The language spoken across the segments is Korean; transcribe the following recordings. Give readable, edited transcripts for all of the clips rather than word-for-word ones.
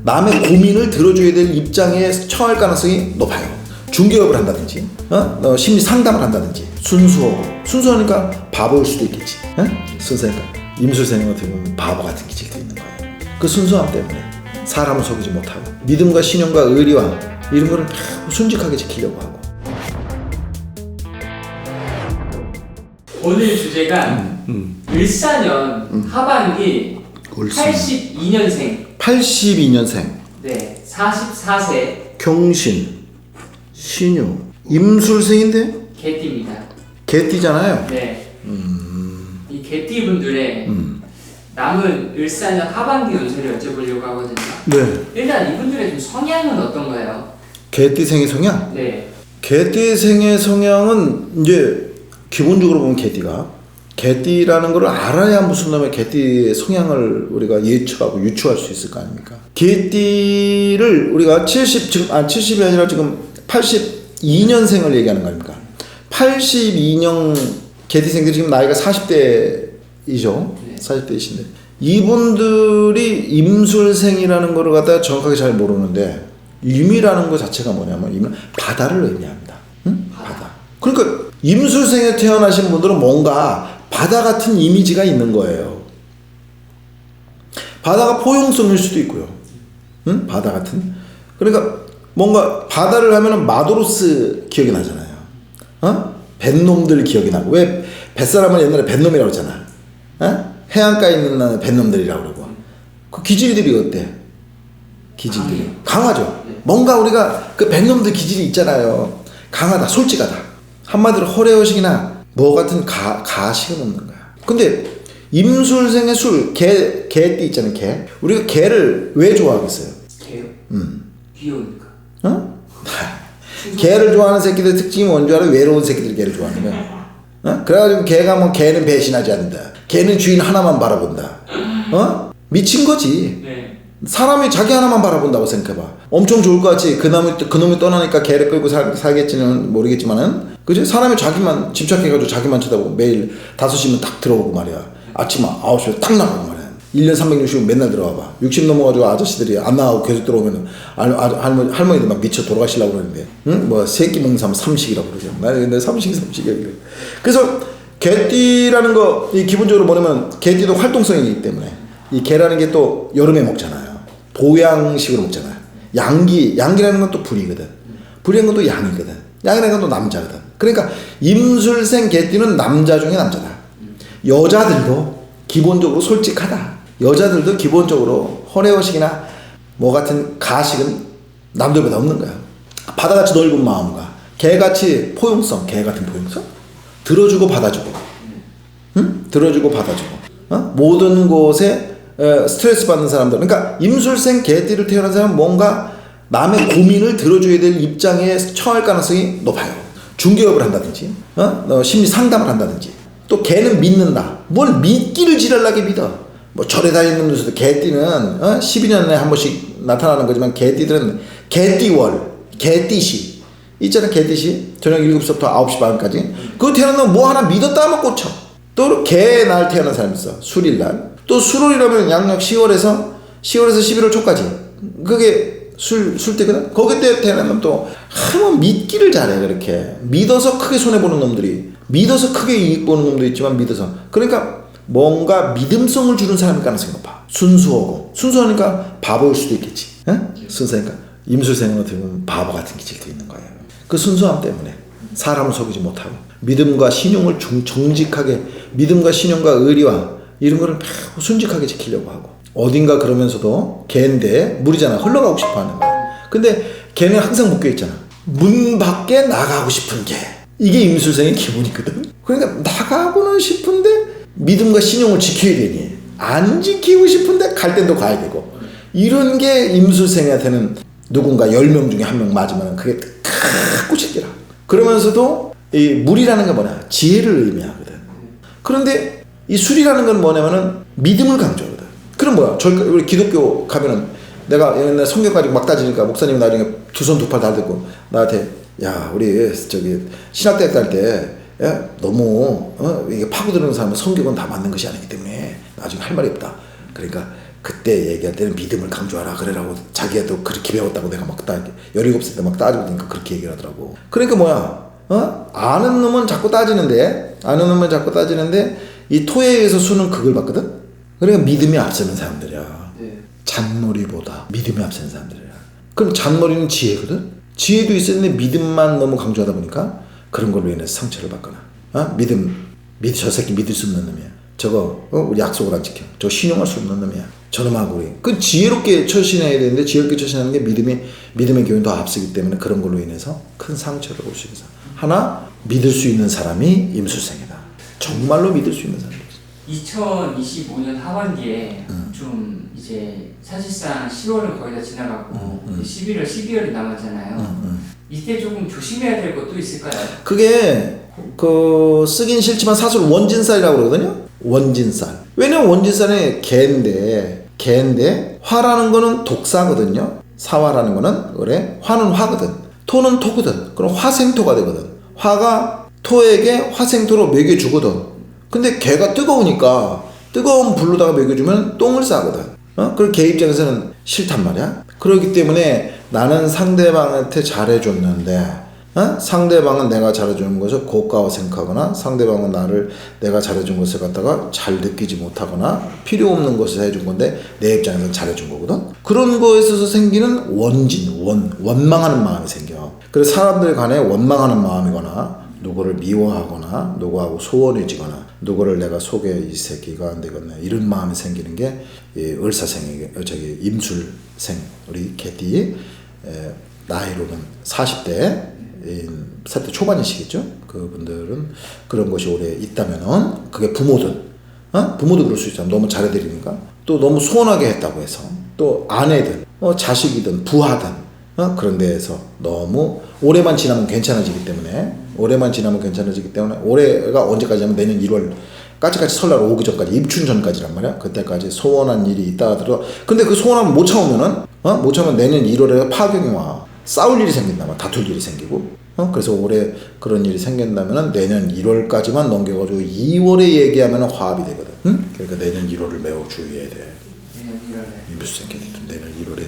남의 고민을 들어줘야 될 입장에 처할 가능성이 높아요. 중개업을 한다든지, 심리 상담을 한다든지, 순수하니까 바보일 수도 있겠지. 순수하니까 임술생은 어떻게 보면 바보 같은 기질도 있는 거예요. 그 순수함 때문에 사람을 속이지 못하고 믿음과 신용과 의리와 이런 거를 순직하게 지키려고 하고. 오늘 주제가 을사년 하반기 82년생 82년생 네 44세 경신 신유 임술생인데 개띠입니다. 개띠잖아요. 네. 이 개띠 분들의 남은 을사년 하반기 운세를 여쭤보려고 하거든요. 네. 일단 이분들의 좀 성향은 어떤가요? 개띠생의 성향? 네. 개띠생의 성향은 이제 기본적으로 보면 개띠라는 걸 알아야 무슨 놈의 개띠의 성향을 우리가 예측하고 유추할 수 있을 거 아닙니까? 개띠를 우리가 70이 아니라 지금 82년생을 얘기하는 거 아닙니까? 82년 개띠생들이 지금 나이가 40대이죠. 네. 40대이신데 이분들이 임술생이라는 거를 갖다가 정확하게 잘 모르는데 임이라는 것 자체가 뭐냐면 바다를 의미합니다. 응? 바다. 그러니까 임술생에 태어나신 분들은 뭔가 바다 같은 이미지가 있는 거예요. 바다가 포용성일 수도 있고요. 응? 바다 같은. 그러니까 뭔가 바다를 하면은 마도로스 기억이 나잖아요. 뱃놈들 기억이 나고. 왜 뱃사람은 옛날에 뱃놈이라고 했잖아. 해안가에 있는 뱃놈들이라고 그러고. 그 기질들이 어때? 기질들이 강하죠. 뭔가 우리가 그 뱃놈들 기질이 있잖아요. 강하다, 솔직하다. 한마디로 허례허식이나 뭐 같은 가식은 없는 거야. 근데 임술생의 개띠 있잖아요. 개. 우리가 개를 왜 좋아하겠어요? 개요? 귀여우니까. 개를 좋아하는 새끼들 특징이 뭔 줄 알아? 외로운 새끼들이 개를 좋아하는 거야. 그래가지고 개가 뭐 개는 배신하지 않는다. 개는 주인 하나만 바라본다. 미친 거지. 네. 사람이 자기 하나만 바라본다고 생각해봐. 엄청 좋을 것 같지. 그놈이 떠나니까 개를 끌고 살겠지는 모르겠지만은, 그지? 사람이 자기만 집착해가지고 자기만 쳐다보고 매일 5시면 딱 들어오고 말이야. 아침 9시에 딱 나가고 말이야. 1년 365일 맨날 들어와봐. 60 넘어가지고 아저씨들이 안 나가고 계속 들어오면은 할머니들 막 미쳐 돌아가시려고 그러는데, 응? 뭐 새끼 먹는 사람 삼식이라고 그러죠. 나는 근데 삼식이야. 그래. 그래서 개띠라는 거, 이 기본적으로 뭐냐면 개띠도 활동성이기 때문에 이 개라는 게 또 여름에 먹잖아요. 보양식으로 먹잖아요. 양기라는 건 또 불이거든. 불이라는 건 또 양이거든. 양이라는 건 또 남자거든. 그러니까 임술생 개띠는 남자 중에 남자다. 여자들도 기본적으로 솔직하다. 여자들도 기본적으로 허례허식이나 뭐 같은 가식은 남들보다 없는 거야. 바다같이 넓은 마음과 개같이 포용성, 개 같은 포용성. 들어주고 받아주고, 응? 들어주고 받아주고, 모든 곳에 스트레스 받는 사람들. 그러니까 임술생 개띠를 태어난 사람은 뭔가 남의 고민을 들어줘야 될 입장에 처할 가능성이 높아요. 중개업을 한다든지, 심리 상담을 한다든지. 또 개는 믿는다. 뭘 믿기를 지랄나게 믿어. 뭐 절에 다니는 데서도 개띠는 12년에 한 번씩 나타나는 거지만 개띠들은 개띠월, 개띠시 있잖아. 개띠시 저녁 7시부터 9시 반까지 그거 태어나면 뭐 하나 믿었다 하면 꽂혀. 또 개날 태어난 사람이 있어. 술일날. 또 술월이라면 양력 10월에서 11월 초까지 그게 술때거든. 거기 때 태어나면 또 한번 믿기를 잘해. 그렇게 믿어서 크게 손해보는 놈들이, 믿어서 크게 이익 보는 놈도 있지만 믿어서, 그러니까 뭔가 믿음성을 주는 사람일 가능성이 높아. 순수하니까 바보일 수도 있겠지. 순수하니까 임술생은 어떻게 보면 바보 같은 기질도 있는 거예요. 그 순수함 때문에 사람을 속이지 못하고 믿음과 신용을 정직하게, 믿음과 신용과 의리와 이런 거를 순직하게 지키려고 하고, 어딘가 그러면서도 개인데 물이잖아. 흘러가고 싶어 하는 거야. 근데 개는 항상 묶여 있잖아. 문 밖에 나가고 싶은 개. 이게 임술생의 기본이거든. 그러니까 나가고는 싶은데 믿음과 신용을 지켜야 되니, 안 지키고 싶은데 갈 땐 또 가야 되고, 이런 게 임술생한테는 누군가 10명 중에 1명 맞으면 그게 크고 싶더라. 그러면서도 이 물이라는 게 뭐냐? 지혜를 의미하거든. 그런데 이 술이라는 건 뭐냐면은 믿음을 강조하거든. 그럼 뭐야? 우리 기독교 가면은 내가 옛날 성경 가지고 막 따지니까 목사님이 나중에 두 손 두 팔 다 들고 나한테, 야, 우리 저기 신학대학 갈 때 너무 이게 파고드는 사람은 성경은 다 맞는 것이 아니기 때문에 나중에 할 말이 없다. 그러니까 그때 얘기할 때는 믿음을 강조하라 그래라고 자기가 또 그렇게 배웠다고 내가 막 17살 때 막 따지니까 그렇게 얘기를 하더라고. 그러니까 뭐야? 아는 놈은 자꾸 따지는데 이 토에 의해서 수는 극을 받거든? 그러니까 믿음이 앞서는 사람들이야. 네. 잔머리보다 믿음이 앞서는 사람들이야. 그럼 잔머리는 지혜거든? 지혜도 있었는데 믿음만 너무 강조하다 보니까 그런 걸로 인해서 상처를 받거나 저 새끼 믿을 수 없는 놈이야. 저거 우리 약속을 안 지켜. 저 신용할 수 없는 놈이야. 저놈하고 우리 그 지혜롭게 처신해야 되는데 지혜롭게 처신하는 게 믿음의 교훈이 더 앞서기 때문에 그런 걸로 인해서 큰 상처를 올 수 있어. 하나 믿을 수 있는 사람이 임수생이다. 정말로 믿을 수 있는 사람이지. 2025년 하반기에 좀 이제 사실상 10월은 거의 다 지나갔고 11월, 12월이 남았잖아요. 이때 조금 조심해야 될 것도 있을까요? 그게 쓰긴 싫지만 사실 원진살이라고 그러거든요. 원진살. 왜냐면 원진살이 개인데 화라는 거는 독사거든요. 사화라는 거는 그래. 화는 화거든. 토는 토거든. 그럼 화생토가 되거든. 화가 토에게 화생토로 먹여주거든. 근데 개가 뜨거우니까 뜨거운 불로다가 먹여주면 똥을 싸거든. 그럼 개 입장에서는 싫단 말이야. 그렇기 때문에 나는 상대방한테 잘해줬는데 상대방은 내가 잘해주는 것을 고가워 생각하거나 상대방은 내가 잘해준 것을 갖다가 잘 느끼지 못하거나 필요 없는 것을 해준 건데 내 입장에서는 잘해준 거거든. 그런 거에 있어서 생기는 원망하는 마음이 생겨. 그래서 사람들 간에 원망하는 마음이거나 누구를 미워하거나 누구하고 소원해지거나 누구를 내가 속에 이 새끼가 안 되겠네 이런 마음이 생기는 게 을사생에게 임술생 우리 개띠 나이로는 40대 40대 초반이시겠죠. 그분들은 그런 것이 오래 있다면은 그게 부모도 그럴 수 있잖아. 너무 잘해드리니까 또 너무 소원하게 했다고 해서 또 아내든 자식이든 부하든 그런 데에서 너무 올해만 지나면 괜찮아지기 때문에 올해가 언제까지냐면 내년 1월 까지까지 설날 오기 전까지 입춘 전까지란 말이야. 그때까지 소원한 일이 있다 하더라도 근데 그 소원하면 못 참으면 내년 1월에 파경이 와. 싸울 일이 생긴다면 다툴 일이 생기고 그래서 올해 그런 일이 생긴다면 내년 1월까지만 넘겨가지고 2월에 얘기하면 화합이 되거든. 그러니까 내년 1월을 매우 주의해야 돼. 내년 1월에 임수 생기거든. 내년 1월에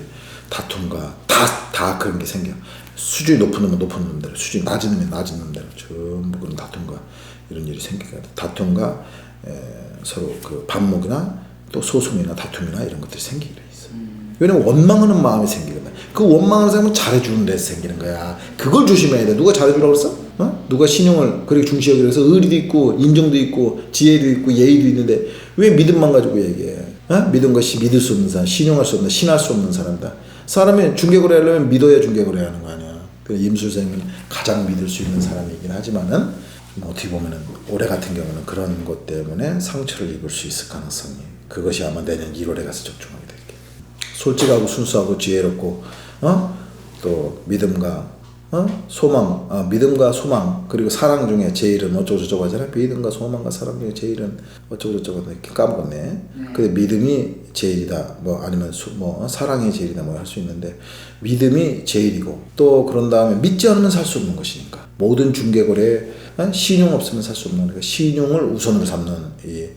다툼과 다 그런 게 생겨. 수준이 높은 놈은 높은 놈대로 수준이 낮은 놈은 낮은 놈대로 전부 그런 다툼과 이런 일이 생기거든. 다툼과 서로 그 반목이나 또 소송이나 다툼이나 이런 것들이 생기게 돼 있어. 왜냐면 원망하는 마음이 생기거든. 그 원망하는 사람은 잘해주는 데서 생기는 거야. 그걸 조심해야 돼. 누가 잘해주라고 그랬어? 누가 신용을 그렇게 중시하기로 해서 의리도 있고 인정도 있고 지혜도 있고 예의도 있는데 왜 믿음만 가지고 얘기해? 믿은 것이 믿을 수 없는 사람, 신용할 수 없는, 신할 수 없는 사람이다. 사람이 중개거래 하려면 믿어야 중개거래 하는 거 아니야. 임술생은 가장 믿을 수 있는 사람이긴 하지만은 어떻게 보면은 올해 같은 경우는 그런 것 때문에 상처를 입을 수 있을 가능성이 그것이 아마 내년 1월에 가서 적중하게 될게. 솔직하고 순수하고 지혜롭고 또 믿음과 믿음과 소망 그리고 사랑 중에 제일은 어쩌고 저쩌고 하잖아요. 믿음과 소망과 사랑 중에 제일은 어쩌고 저쩌고 이렇게 까먹었네. 근데 믿음이 제일이다 아니면 사랑이 제일이다 할 수 있는데 믿음이 제일이고 또 그런 다음에 믿지 않으면 살 수 없는 것이니까 모든 중개거래에 신용 없으면 살 수 없는 거니까 신용을 우선으로 삼는 이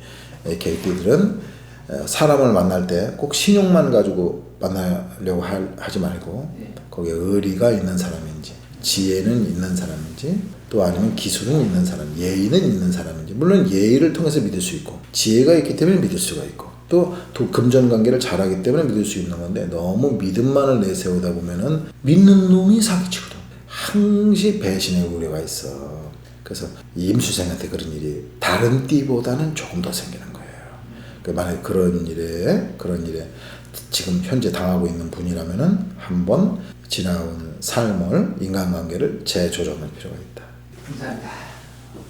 개띠들은 사람을 만날 때 꼭 신용만 가지고 만나려고 하지 말고 거기에 의리가 있는 사람인지 지혜는 있는 사람인지 또 아니면 기술은 있는 사람 예의는 있는 사람인지 물론 예의를 통해서 믿을 수 있고 지혜가 있기 때문에 믿을 수가 있고 또 금전관계를 잘하기 때문에 믿을 수 있는 건데 너무 믿음만을 내세우다 보면은 믿는 놈이 사기치거든. 항시 배신의 우려가 있어. 그래서 임수생한테 그런 일이 다른 띠보다는 조금 더 생기는 거예요. 만약에 그런 일에 지금 현재 당하고 있는 분이라면은 한번 지나온 삶을 인간관계를 재조정할 필요가 있다. 감사합니다.